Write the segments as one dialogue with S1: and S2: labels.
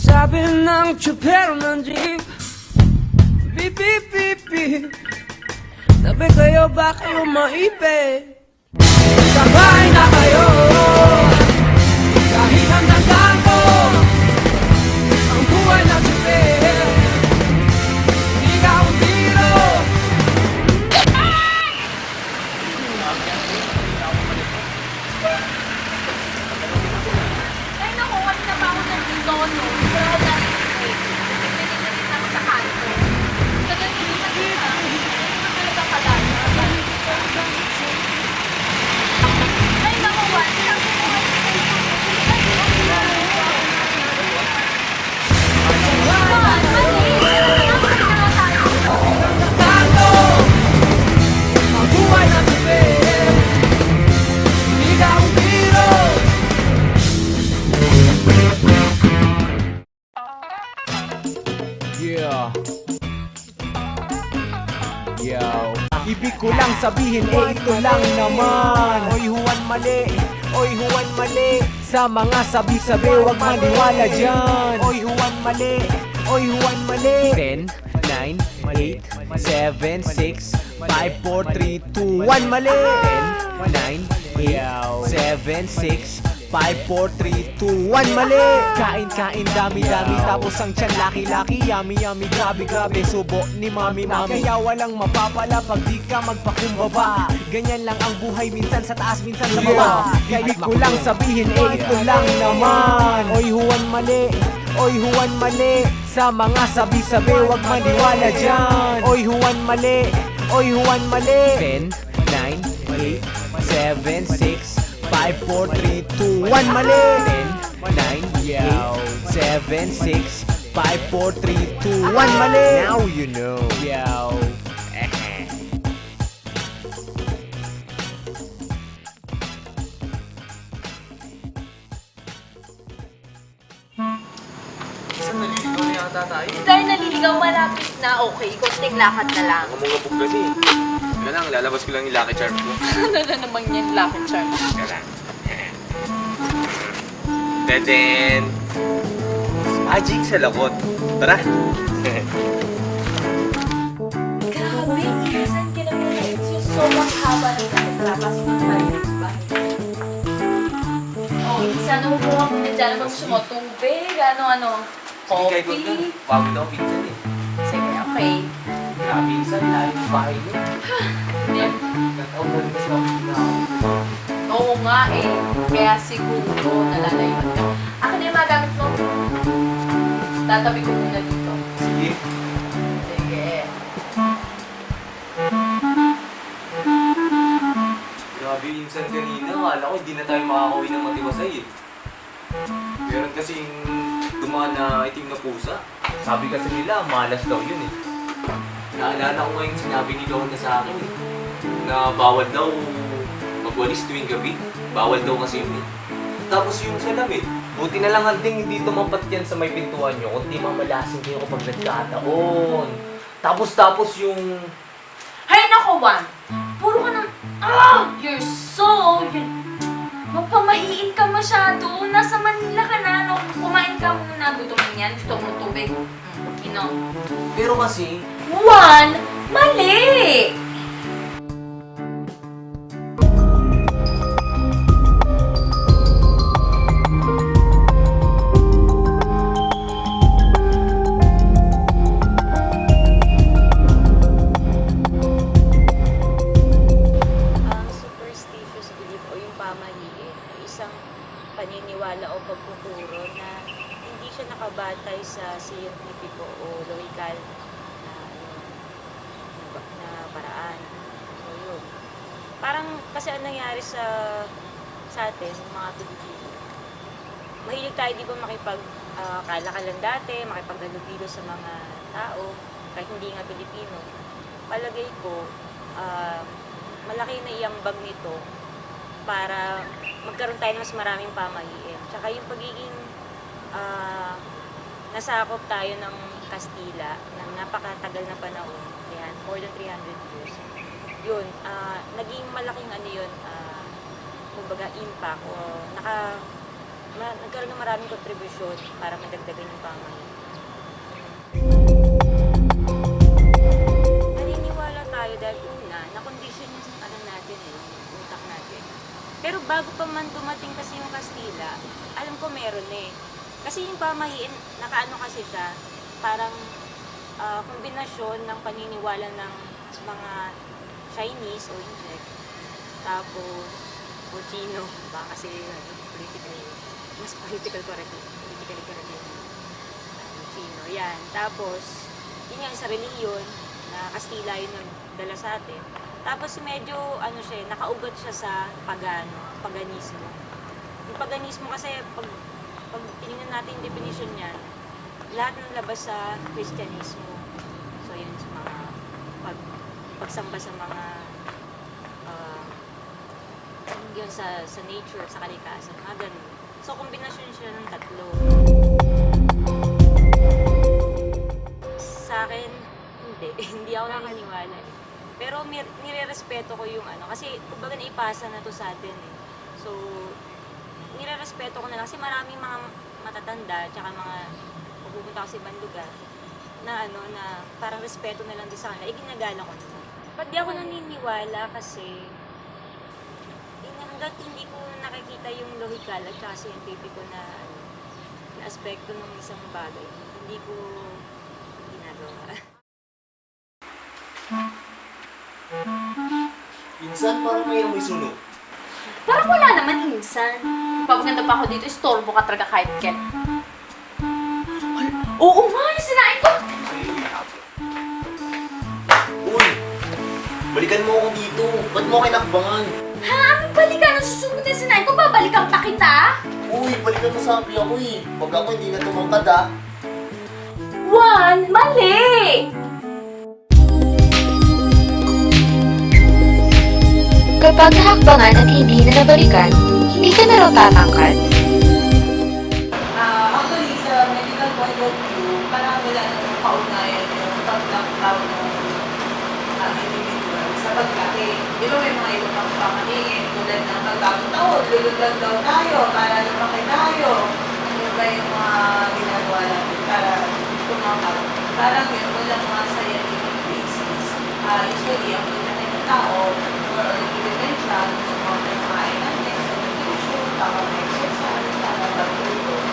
S1: Sabi ng tsupero ng jeep, beep, beep, beep, beep. Sabi kayo, ba kayo maipit? Sabay na kayo, kahit ang nagtago, ang buhay na tsupero, di ka ang biro.
S2: Ay naku, kanina pa ako nandito, no? Pero ako dahil pinigilin lang sa kanto. Kaya hindi na kita. Hindi na talaga kalala. Ay naku, Juan. Sabi mo nga sa Juan, mali. Nakakita na tayo.
S1: Nagtago, ang buhay na tsupero, di ka ang biro.
S3: Yeah. Yo. Ibig ko lang sabihin, ito lang naman. Oy Juan mali, oy Juan mali. Sa mga sabi-sabi, wag maniwala dyan. Oy Juan mali, oy Juan mali. 10, 9, 8, 7, 6, 5, 4, 3, 2, 1 mali. 10, 9, 8, 7, 6, 5, 4, 3, 2, 1 mali. Kain, dami-dami. Tapos ang tiyan laki-laki. Yummy, grabe subo ni mami. Kaya walang mapapala pag di ka magpakumbaba. Ganyan lang ang buhay, minsan sa taas, minsan sa baba. Ibig ko lang sabihin, ito lang naman. Oy Juan mali, oy Juan mali. Sa mga sabi-sabi, wag maniwala dyan. Oy Juan mali, oy Juan mali. 10, 9, 8, 7, 6, 5, 4, 3, 2, 1 mali. 10, 9, 8, 7, 6, 5, 4, 3, 2, 1 mali. Now you know. Yo.
S4: Isang naliligaw na yata tayo.
S2: Dahil naliligaw malapit na, okay, konting lakad na lang.
S4: Namungabog kasi. Wala lang, lalabas ko lang yung lucky charm ko.
S2: Ano na naman yan, lakad charm?
S4: Wala lang. Deden! Magic sa lakot. Tara!
S2: Grabe, isang kilometers yung sobrang haba ng nakatlapas ng Pirates ba? Oh, isa na umuha mo na dyan. Ano gusto mo? Tubig? Ano?
S4: Sige, kahit wag na.
S2: Coffee?
S4: Pagod ako pinsan eh.
S2: Sige, okay.
S4: Grabe, minsan lahat yung bahay niyo.
S2: Hindi.
S4: Nataon na rin kasi ako pinaka.
S2: Oo nga eh. Kaya siguro nalalayuan ka. Akin na yung mga gamit mo. Tatabi ko muna dito.
S4: Sige.
S2: Sige.
S4: Grabe, minsan kanina. Akala ko hindi na tayo makakauwi ng matiwasay eh. Meron kasing dumaan na itim na pusa. Sabi kasi nila, malas daw yun eh. Naalala ko ngayon sinabi ni Lorna sa akin eh, na bawal daw magwalis tuwing gabi. Bawal daw kasi yun eh. Tapos yung salamin, buti na lang handing hindi tumapat yan sa may pintuan nyo, kundi mamalasing kayo kapag nagkataon. Tapos yung...
S2: Hay nako, Juan! Puro ka ng... You're so... Mapamahiin ka masyado. Nasa Manila ka na, no? Kumain ka muna. Gutom mo yan. Gusto mo tubig. Inom.
S4: Pero kasi,
S2: Juan! Mali!
S5: Ang superstitious belief o yung pamahiin ay isang paniniwala o pagkuturo na hindi siya nakabatay sa scientifico o logical na, na paraan. So yun. Parang kasi ang nangyari sa atin, mga Pilipino, mahilig tayo di ba makipag kalakalan dati, makipaghalubilo sa mga tao, kahit hindi nga Pilipino. Palagay ko, malaki na iambag nito para magkaroon tayo ng mas maraming pamahiin. Tsaka yung pagiging nasakop tayo ng Kastila ng napakatagal na panahon, yan, more than 300 years. Yun, naging malaking ano yun, kumbaga impact o nagkaroon ng maraming kontribusyon para madagdagan yung pamahiin. Naniniwala tayo dahil una, na-condition yung natin yung utak natin. Pero bago pa man dumating kasi yung Kastila, alam ko meron eh. Kasi yung pamahiin, nakaano kasi siya, parang kombinasyon ng paniniwala ng mga Chinese o Injek, tapos o Chino, ba kasi politically correct yung Chino, yan. Tapos, yun yung sa reliyon, na Kastila yun ang dala sa atin. Tapos medyo, siya, nakaugat siya sa paganismo. Yung paganismo kasi, pag tinignan natin yung definition niyan, lahat ng labas sa Kristyanismo. So, yun sa mga pagsamba sa mga yun sa nature, sa kalikasan, mga ganun. So, kombinasyon siya ng tatlo. Sa akin, hindi. Hindi ako naniniwala eh. Pero nire-respeto ko yung kasi kumbaga naipasa na to sa atin eh. So, nire-respeto ko na lang kasi maraming mga matatanda, tsaka mga pupunta ko sa ibang lugar, na na parang respeto na lang din sa kanila, ginagala ko naman. Pag di ako naniniwala kasi, hanggat hindi ko nakikita yung logical at saka scientifico na aspekto ng isang bagay, hindi ko ginagawa.
S4: Minsan parang may amoy sunog.
S2: Parang wala naman insan. Papaganda pa ako dito, istorbo ka talaga kahit ken. Oo nga, yung sinain ko!
S4: Uy! Balikan mo ako dito. Ba't mo kinakbangan?
S2: Ha? Anong balikan? Ang susunod na sinain ko, babalikan pa kita?
S4: Uy, balikan mo sa api ako eh. Pag ako hindi na tumangkad ah.
S2: Juan, mali!
S6: Kapag nahakbangan at hindi na nabalikan, hindi ka na raw tatangkad.
S1: Actually, sa medical point of view, parang wala nang kaugnayan yung pag-lockdown ng individual sa pagkain. Di ba may mga iba pang pamaniin tulad ng pagkakong taon, lulundag daw tayo para lumaki tayo. Ano ba yung mga ginagawa natin para tumakap? Parang yun, walang mga scientific basis. Usually, ang pagkain ng tao, or evidential, sa mga pagkain natin, sa nutrition, tamang exercise, tamang pagtulog.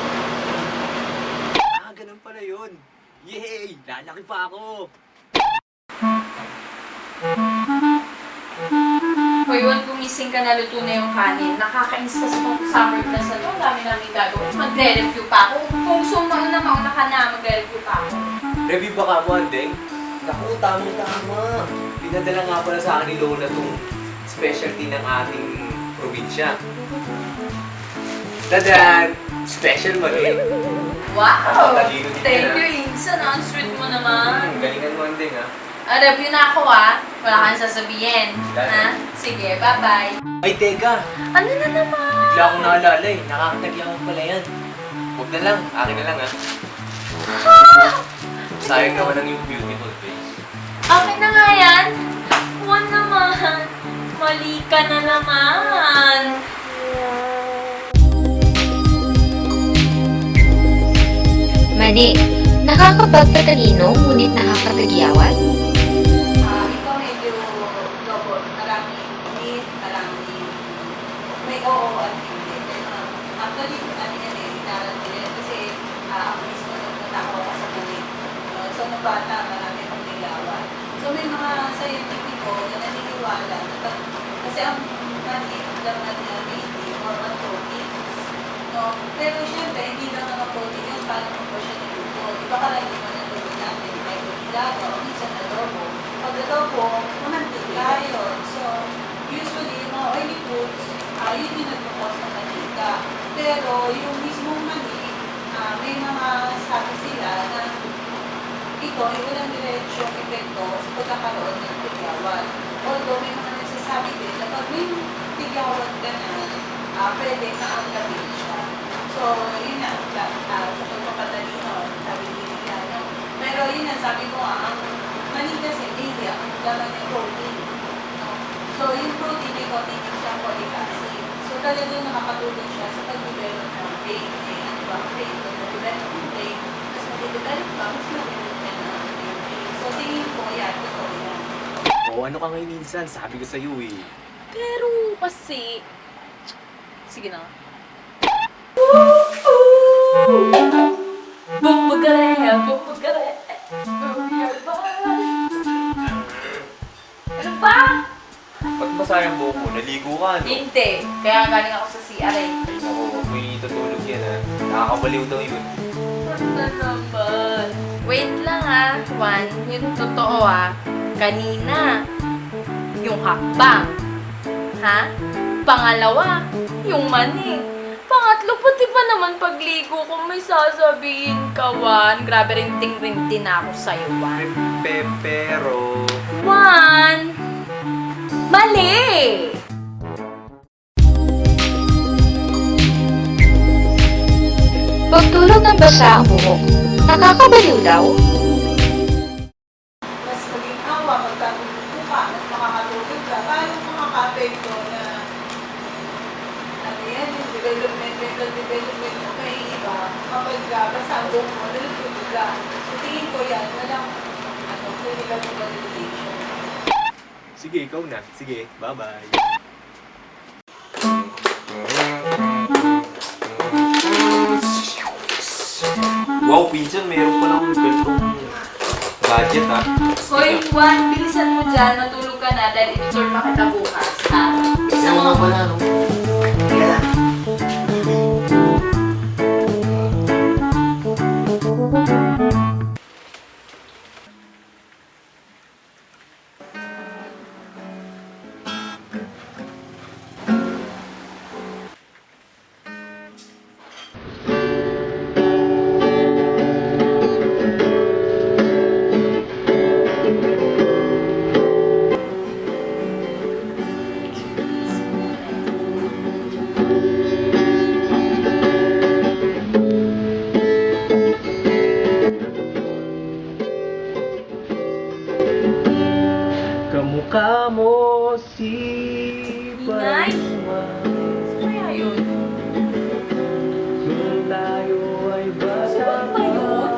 S3: Ganun pala yun. Yay! Lalaki pa ako!
S2: Hoy, Juan, gumising ka na, luto na yung kanin. Nakakainis kasi kung summer class na to. Ang dami namin gagawin. Magre-review pa ako. Kung gusto mo mauna ka na, magre-review pa ako.
S4: Review ba ka mo, Andeng? Naku, tama-tama. Pinadala nga pala sa akin ni Lola tong specialty ng ating probinsya. Tadan! Special mali.
S2: Wow!
S4: Talino din
S2: Thank
S4: yan,
S2: you, Insan. Ang sweet mo naman.
S4: Galingan mo, Andeng ah.
S2: Review na ako Wala kang sasabihin. Ha? Sige, bye-bye.
S4: Ay, teka!
S2: Ano na naman?
S4: Bigla akong naalala eh. Nakakatagyan pala yan. Huwag na lang. Akin na lang ah. Sayang naman ang yung beautiful face.
S2: Akin na nga yan. Juan naman. Mali ka na naman.
S6: Mani, nakakapagpatalino ngunit nakakatagyawan.
S1: Ito medyo double. Maraming need, maraming may oo at hindi. Actually, yan eh, inaral nila yan kasi ako mismo nagtatako ako sa buwit. So, nung bata, marami akong nilawan. So, may mga scientifico na naniniwala na kasi ang maliit laman na baby or on proteins. No? Pero syempre, hindi lang naman protein yun, paano mo ba siya niluto? Iba karaniwan na luto natin, may ilaga o minsan adobo. Pag adobo, mamantika yun. So, usually, yung mga oily foods, yun yung nagkakos ng mantika. Pero yung mismong mani, may mga sabi sila na ito ay walang diretsong epekto sa pagkakaroon ng tigyawan. Although may mga nagsasabi din na pag may tigyawan ka na, pwede maanggabi siya. So, yun na, sa pagpapadalino, sabi nila, no? Pero yun na, sabi ko ang mani kasi hindi, ang laman yung protein. No? So, yung protein ay contains siyang folic acid. So, talagang nakakatulong siya sa pag-develop ng brain. Eh, ano ba ang brain? Pag na-develop ang brain, mas mag-develop ka, mas mag-develop ka na ang brain. So, tingin ko, yan, totoo yan.
S4: O ano ka ngayon minsan? Sabi ko sa'yo eh.
S2: Pero kasi... Sige na. Bubugare, bubugare. Ano ba?
S4: Ba't masayang buhok mo? Naligo ka, no?
S2: Hindi. Kaya galing ako sa CR eh.
S4: Ako, huwag mo itutulog yan ha. Nakakabaliw daw yun.
S2: Ano naman? Wait lang ah, Juan. Yung totoo ah. Kanina, yung hakbang. Ha? Pangalawa, yung maning. Pangatlo, pati pa naman pagligo kung may sasabihin ka, Juan. Grabe rinting-rinting na ako sa'yo, Juan.
S4: Pero...
S2: Juan! Mali!
S6: Pagtulog ng basa ang buhok, nakakabaliw daw.
S1: Mas maging awa, magkagulo ka, mas makakatulog ka. Paano makaka-apekto na ano yan, yung development mo may iba kapag basta ang buhok mo, nalutulog ka. So, tingin ko yan, walang clinical validation.
S4: Sige, ikaw na. Sige, bye-bye. Wow, pinsan, meron pa lang ganitong gadget ha.
S2: Hoy, Juan, bilisan mo dyan. Natulog ka na dahil i-tour pa kita bukas. Isa
S4: Ewan
S2: mo.
S4: mo pala, no? Teka lang.
S3: Kamukha mo si
S2: Inay? Saan kaya yun?
S3: Nung tayo ay bata
S2: Saan ba yun?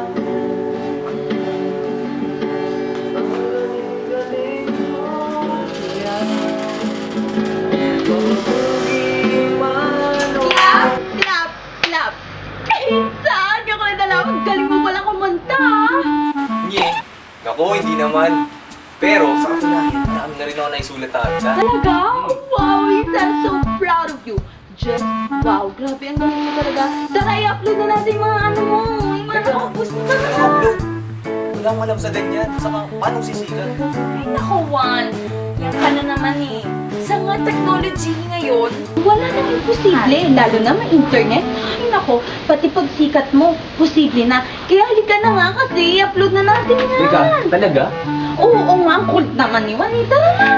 S3: Ang galing-galing mo kaya Mabugi man o
S2: Clap! Pinsan! Ako na lang. Galing mo pala kumanta.
S4: Nye, ako hindi naman. Pero sa katunayan, marami na rin ako naisulat ata.
S2: Talaga? Wow, Insan! So proud of you. Just, wow, grabe, ang galing mo talaga. Tara, i-upload na natin yung mga ano mo. Yung mga nakapos mo talaga.
S4: Upload. Walang alam sa ganyan. Saka, paano sisikat?
S2: Ay, naku, Juan. Yan ka na naman eh. Sa nga technology ngayon, wala nang imposible. Lalo na may internet. Ay, nako, pati pagsikat mo, posible na. Kaya halika na nga kasi i-upload na natin yan.
S3: talaga?
S2: Oo, nga, ang kulit naman ni Juan. Tara na!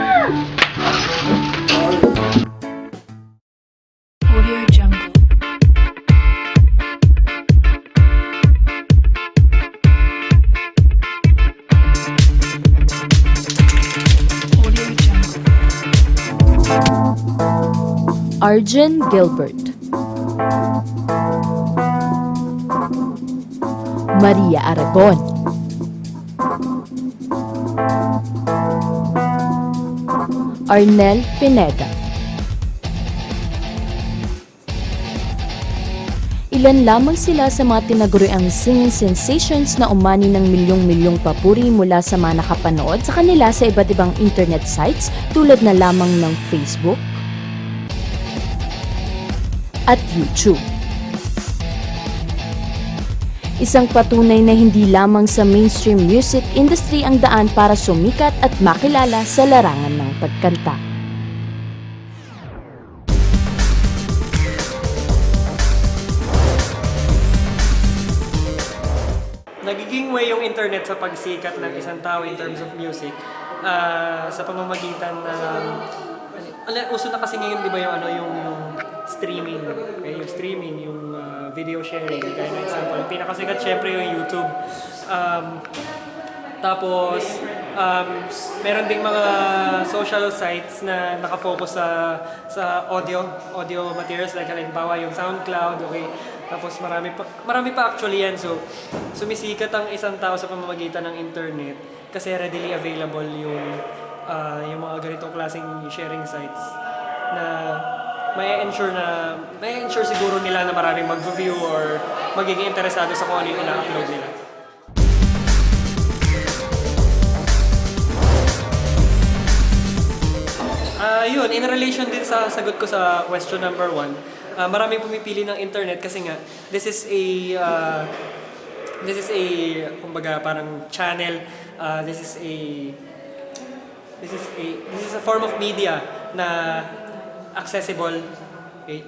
S7: Audio Jungle. Audio Jungle.
S8: Arjen Gilbert, Maria Aragon, Arnel Pineda. Ilan lamang sila sa mga tinaguriang singing sensations na umani ng milyong-milyong papuri mula sa mga nakapanood sa kanila sa iba't ibang internet sites tulad na lamang ng Facebook at YouTube. Isang patunay na hindi lamang sa mainstream music industry ang daan para sumikat at makilala sa larangan ng pagkanta.
S9: Nagiging way yung internet sa pagsikat ng isang tao in terms of music sa pamamagitan ng uso na kasi ngayon, di ba, yung streaming, okay? Yung streaming, yung video sharing, kaya na example. Yung pinakasikat syempre yung YouTube. Tapos Meron ding mga social sites na nakafocus sa audio materials, like halimbawa yung SoundCloud, okay? Tapos marami pa actually yan. So, sumisikat ang isang tao sa pamamagitan ng internet kasi readily available yung mga ganitong klaseng sharing sites na may ensure siguro nila na maraming mag-view or magiging interesado sa kung ano yung ina-upload nila. Yun, in relation din sa sagot ko sa question number 1, maraming pumipili ng internet kasi nga this is a kumbaga parang channel, this is a form of media na accessible. Okay?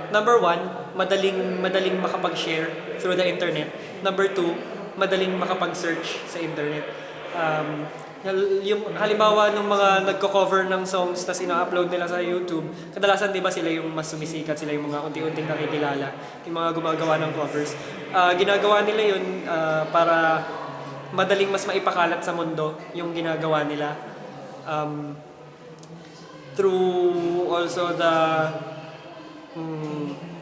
S9: Number 1, madaling makapag-share through the internet. Number 2, madaling makapag-search sa internet. Yung halimbawa ng mga nagko-cover ng songs tas ina-upload nila sa YouTube, kadalasan 'di ba sila yung mas sumisikat, sila yung mga unti-unting nakikilala, yung mga gumagawa ng covers. Ginagawa nila yun para madaling mas maipakalat sa mundo yung ginagawa nila. Through also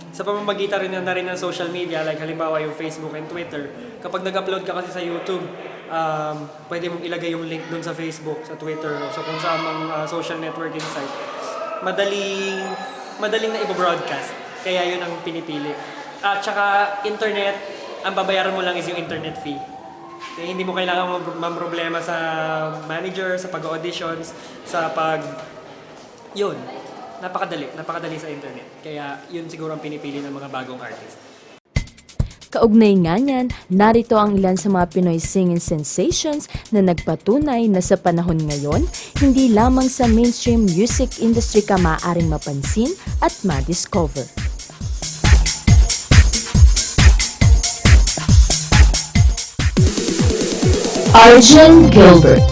S9: sa pamamagitan rin ng social media, like halimbawa yung Facebook and Twitter. Kapag nag-upload ka kasi sa YouTube, pwede mong ilagay yung link dun sa Facebook, sa Twitter, so kung saan mang social networking site. Madaling na i-broadcast, kaya yun ang pinipili. At saka internet, ang babayaran mo lang is yung internet fee. Kaya hindi mo kailangan mamroblema sa manager, sa pag-auditions, yun. Napakadali sa internet. Kaya yun siguro ang pinipili ng mga bagong artist.
S8: Kaugnay nga niyan, narito ang ilan sa mga Pinoy singing sensations na nagpatunay na sa panahon ngayon, hindi lamang sa mainstream music industry ka maaaring mapansin at ma-discover. Arjun Gilbert.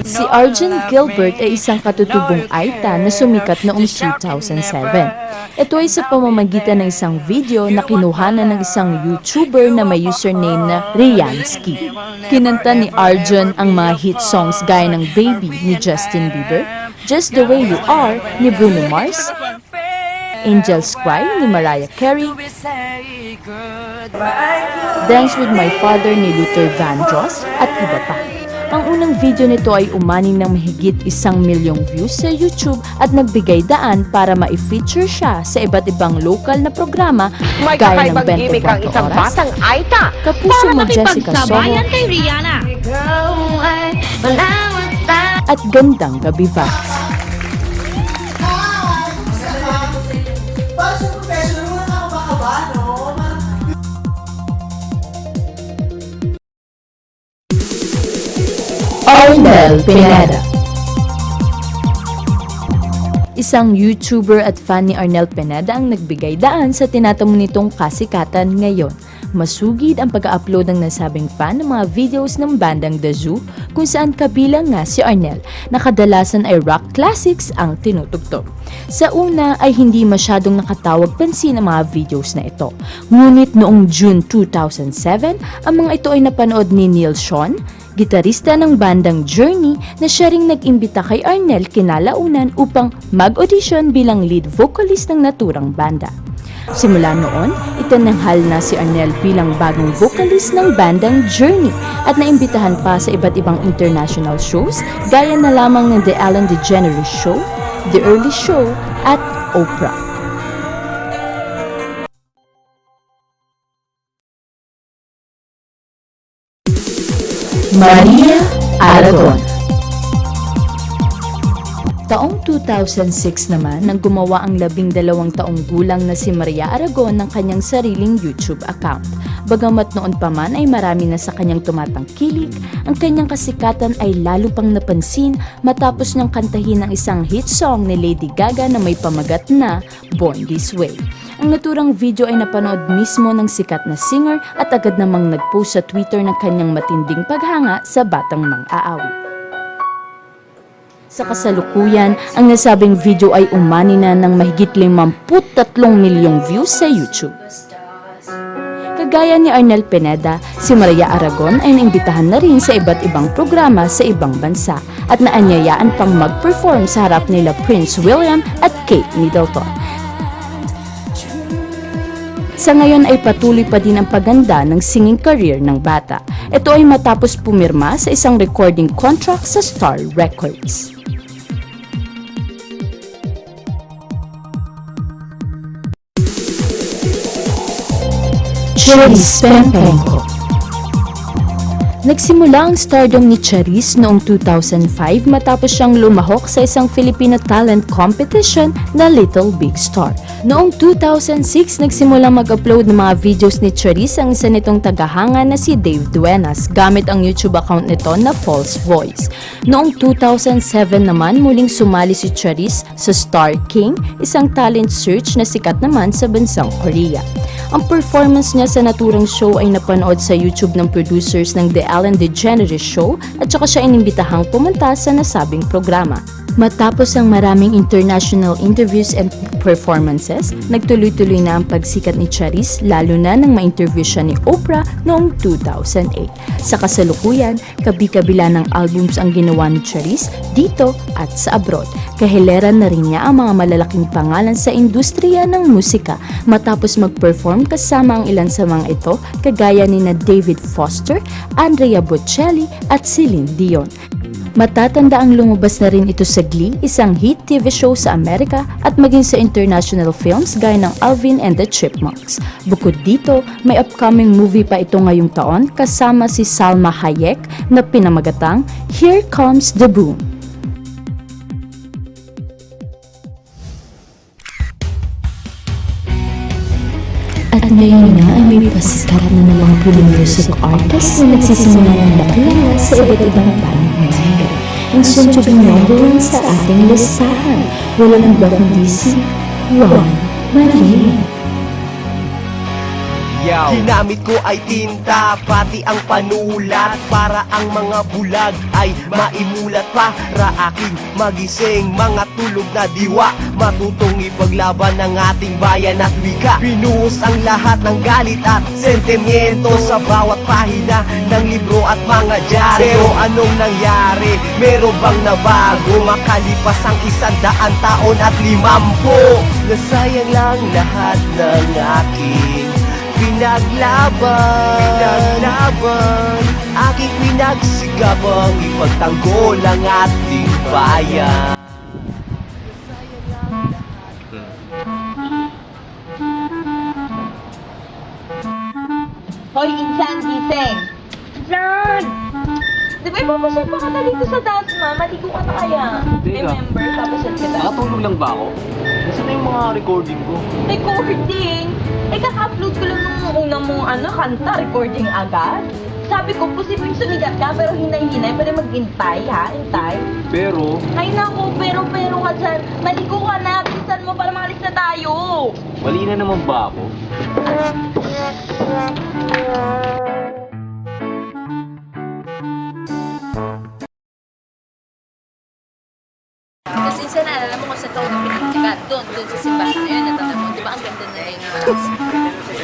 S8: Si Arjun Gilbert ay isang katutubong Aita na sumikat noong 2007. Ito ay sa pamamagitan ng isang video na kinuhanan ng isang YouTuber na may username na Riansky. Kinanta ni Arjun ang mga hit songs gaya ng Baby ni Justin Bieber, Just the Way You Are ni Bruno Mars, Angel's Cry ni Mariah Carey, Dance with My Father ni Luther Vandross at iba pa. Ang unang video nito ay umani ng mahigit 1 milyong views sa YouTube at nagbigay daan para ma-feature siya sa iba't ibang local na programa gaya ng 24 Oras, Kapuso Mo Jessica Soho, at Gandang Gabi Vibes. Arnel Pineda. Isang YouTuber at fan ni Arnel Pineda ang nagbigay daan sa tinatamo nitong kasikatan ngayon. Masugid ang pag-upload ng nasabing fan ng mga videos ng bandang The Zoo kung saan kabilang nga si Arnel na kadalasan ay rock classics ang tinutugtog. Sa una ay hindi masyadong nakatawag pansin ang mga videos na ito. Ngunit noong June 2007, ang mga ito ay napanood ni Neil Sean, gitarista ng bandang Journey na siya ring nag-imbita kay Arnel kinalaunan upang mag-audition bilang lead vocalist ng naturang banda. Simula noon, itinanghal na si Arnel bilang bagong vocalist ng bandang Journey at naimbitahan pa sa iba't ibang international shows gaya na lamang ng The Ellen DeGeneres Show, The Early Show at Oprah. Maria Aragon. Taong 2006 naman nang gumawa ang 12 taong gulang na si Maria Aragon ng kanyang sariling YouTube account. Bagamat noon pa man ay marami na sa kanyang tumatangkilik, ang kanyang kasikatan ay lalo pang napansin matapos niyang kantahin ang isang hit song ni Lady Gaga na may pamagat na Born This Way. Ang naturang video ay napanood mismo ng sikat na singer at agad namang nagpost sa Twitter ng kanyang matinding paghanga sa batang mang-aawit. Sa kasalukuyan, ang nasabing video ay umani na ng mahigit 53 milyong views sa YouTube. Kagaya ni Arnel Pineda, si Maria Aragon ay naimbitahan na rin sa iba't ibang programa sa ibang bansa at naanyayaan pang mag-perform sa harap nila Prince William at Kate Middleton. Sa ngayon ay patuloy pa din ang paganda ng singing career ng bata. Ito ay matapos pumirma sa isang recording contract sa Star Records. Charis Pempenko. Nagsimula ang stardom ni Charis noong 2005 matapos siyang lumahok sa isang Filipino talent competition na Little Big Star. Noong 2006, nagsimula mag-upload ng mga videos ni Charis ang isa nitong tagahanga na si Dave Duenas gamit ang YouTube account nito na False Voice. Noong 2007 naman, muling sumali si Charis sa Star King, isang talent search na sikat naman sa bansang Korea. Ang performance niya sa naturang show ay napanood sa YouTube ng producers ng The Ellen DeGeneres Show at saka siya inimbitahang pumunta sa nasabing programa. Matapos ang maraming international interviews and performances, nagtuloy-tuloy na ang pagsikat ni Charis lalo na nang ma-interview siya ni Oprah noong 2008. Sa kasalukuyan, kabi-kabila ng albums ang ginawa ni Charis dito at sa abroad. Kahileran na rin niya ang mga malalaking pangalan sa industriya ng musika matapos mag-perform kasama ang ilan sa mga ito kagaya ni na David Foster, Andrea Bocelli at Celine Dion. Matatanda ang lumabas na rin ito sa Glee, isang hit TV show sa Amerika at maging sa international films gaya ng Alvin and the Chipmunks. Bukod dito, may upcoming movie pa ito ngayong taon kasama si Salma Hayek na pinamagatang Here Comes the Boom. At ngayon nga ay may pasikat na namang Filipino music artist na nagsisimula ng makilala sa iba't ibang panig ng mundo. Ang soon to be number one sa ating listahan, wala nang ba kundi si Juan Marie.
S3: Ginamit ko ay tinta, pati ang panulat para ang mga bulag ay maimulat para aking magising mga tulog na diwa, matutong ipaglaban ng ating bayan at wika. Binuhos ang lahat ng galit at sentimiento sa bawat pahina ng libro at mga dyaryo. Pero anong nangyari? Meron bang nabago? Makalipas ang 100 taon at 50, nasayang lang lahat ng aking pinaglaban, aking pinagsigabang ipagtanggol ang ating bayan.
S1: Hoy, Insan, gising!
S2: Dad! Di ba ipapasal pa ka dito sa dance, ma? Maligo ka na kaya? Remember, papasal ka dance.
S4: Nakatulog lang ba ako? Nasaan na yung mga recording ko?
S2: Recording? Eh, kaka-upload ko lang nung una mong kanta, recording agad. Sabi ko, posibleng sumigat ka, pero hinay-hinay, pwede mag-intay, ha? Intay.
S4: Pero,
S2: Ay naku, pero ka dyan. Maligo ka na, bilisan mo para makalis na tayo.
S4: mali na naman ba ako?
S2: Kasi isa na, alam mo kung saan ka unang pinagtsaga. Doon sa simbahan na yun, natanda mo. Di ba ang ganda na yung maras?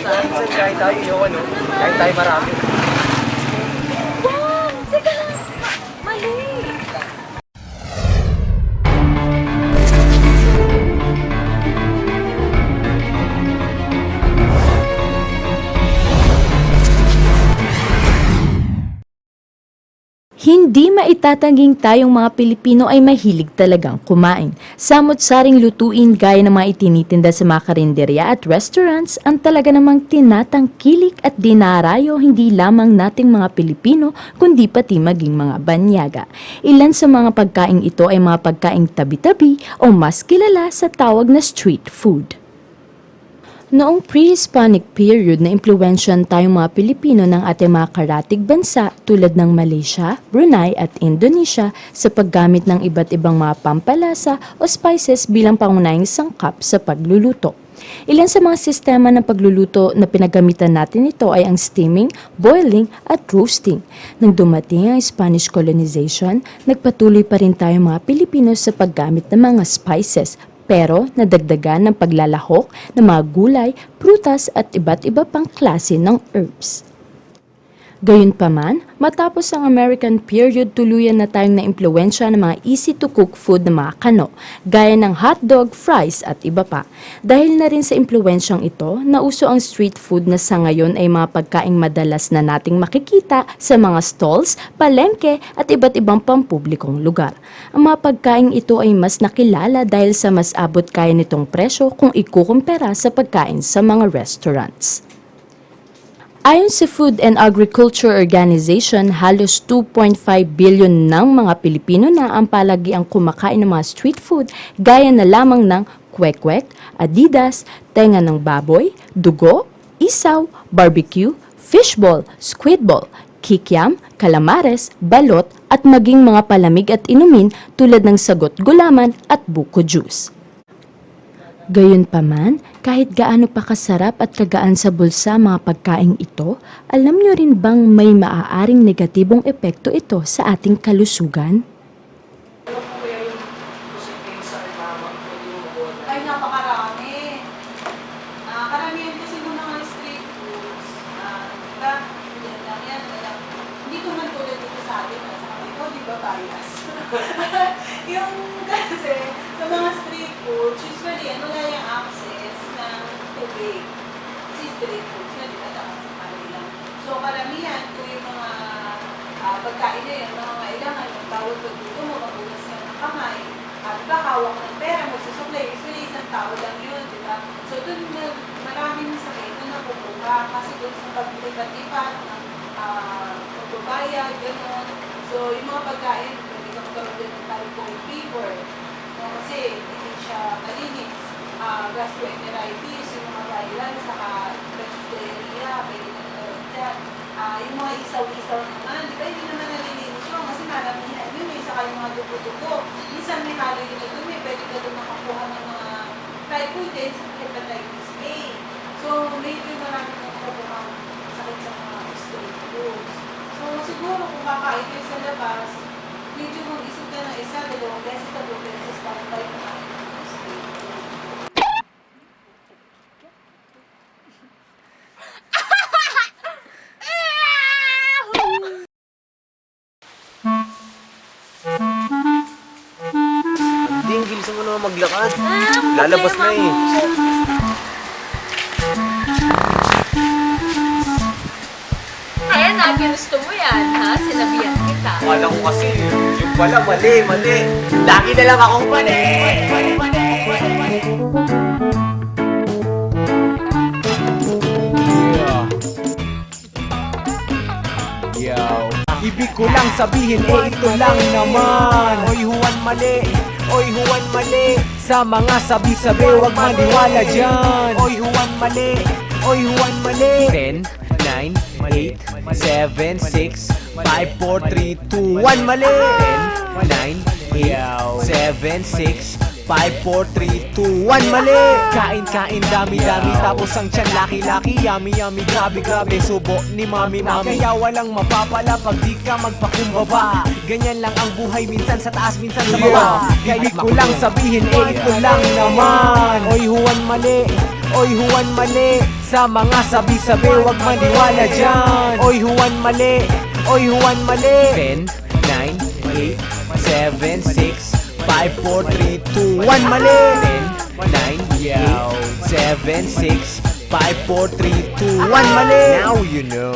S4: Minsan kahit tayo yung kahit tayo marami.
S2: Wow! Teka lang! Mali!
S8: Hindi maitatanging tayong mga Pilipino ay mahilig talagang kumain. Samot-saring lutuin gaya ng mga itinitinda sa mga karinderya at restaurants ang talaga namang tinatangkilik at dinarayo hindi lamang nating mga Pilipino kundi pati maging mga banyaga. Ilan sa mga pagkaing ito ay mga pagkaing tabi-tabi o mas kilala sa tawag na street food. Noong pre-Hispanic period na impluwensyahan tayong mga Pilipino ng ating mga karatig bansa tulad ng Malaysia, Brunei at Indonesia sa paggamit ng iba't ibang mga pampalasa o spices bilang pangunahing sangkap sa pagluluto. Ilan sa mga sistema ng pagluluto na pinagamitan natin ito ay ang steaming, boiling at roasting. Nang dumating ang Spanish colonization, nagpatuloy pa rin tayo mga Pilipino sa paggamit ng mga spices, pero nadagdagan ng paglalahok ng mga gulay, prutas at iba't iba pang klase ng herbs. Gayunpaman, matapos ang American period, tuluyan na tayong naimpluwensya ng mga easy-to-cook food na mga kano, gaya ng hotdog, fries at iba pa. Dahil na rin sa impluwensyang ito, nauso ang street food na sa ngayon ay mga pagkaing madalas na nating makikita sa mga stalls, palengke at iba't ibang pampublikong lugar. Ang mga pagkaing ito ay mas nakilala dahil sa mas abot kaya nitong presyo kung ikukumpara sa pagkain sa mga restaurants. Ayon sa Food and Agriculture Organization, halos 2.5 billion ng mga Pilipino na ang palagiang kumakain ng mga street food gaya na lamang ng kwek-kwek, adidas, tenga ng baboy, dugo, isaw, barbecue, fishball, squidball, kikiam, calamares, balot at maging mga palamig at inumin tulad ng sagot gulaman at buko juice. Gayunpaman, kahit gaano pa kasarap at kagaan sa bulsa mga pagkaing ito, alam nyo rin bang may maaaring negatibong epekto ito sa ating kalusugan?
S1: Ay, napakarami. Karamihan kasi ng mga street foods, diba? Yan lang yan. Hindi ko man tulad dito sa atin, sa kanito, di ba bias? Yung kasi, sa mga street foods, usually, wala yung access ng tubig. Kasi street foods, di ba, dapat sa kanila. So, karamihan, kung yung mga pagkain na yun, mga kailangan, yung bawal pag dito mo, magulas ka ng kamay, at ba, hawak ng pera, magsusupply, usually isang tao lang yun, di ba? So, dun maraming sakit na nakukuha, kasi dun sa paglipat-lipat, magbabayad, gano'n. So, yung mga pagkain, pwede ka magkaroon din ng typhoid fever, kasi hindi siya malinis. Gastroenteritis, yung mga viral, saka diarrhea, pwede na magkaroon dyan. Yung mga isaw-isaw naman, di ba, hindi naman nalilinis yun, kasi maramihan yun, saka yung mga dugo-dugo. Minsan may halo yun na dumi, pwede ka doon makakuha ng mga typhoid din sa hepatitis A. So, medyo marami na nakukuha sakit sa mga street foods. So, siguro kung kakain kayo sa labas, medyo mag-isip ka ng isa, dalawang beses, tatlong beses para tayo kumain ng street food.
S4: Hindi, bilisan mo naman maglakad. Lalabas na eh.
S2: Kaya na, ginusto mo yan, ha? Sinabihan kita.
S4: Akala ko kasi, yung pala, mali. Lagi na lang akong mali.
S3: Yo. Ibig ko lang sabihin, ito lang naman. Oy, Juan mali. Sa mga sabi-sabi, wag maniwala dyan. Oy, Juan mali. 10, 9, 8, 7, 6, 5, 4, 3, 2, 1, mali. 10, 9, 8, 7, 6, 5, 4, 3, 2, 1, mali. Kain, dami, tapos ang tiyan laki-laki, yummy, grabe, subo ni mami. Kaya walang mapapala pag di ka magpakumbaba. Ganyan lang ang buhay, minsan sa taas, minsan sa baba. Ibig ko lang sabihin, ito lang naman. Oy, Juan mali. Sa mga sabi-sabi, wag maniwala dyan. Oy, Juan mali. 10, 9, 8, 7, 6, 5, 4, 3, 2, 1, mali. 10, 9, 8, 7, 6, 5, 4, 3, 2, 1, mali. Now you know.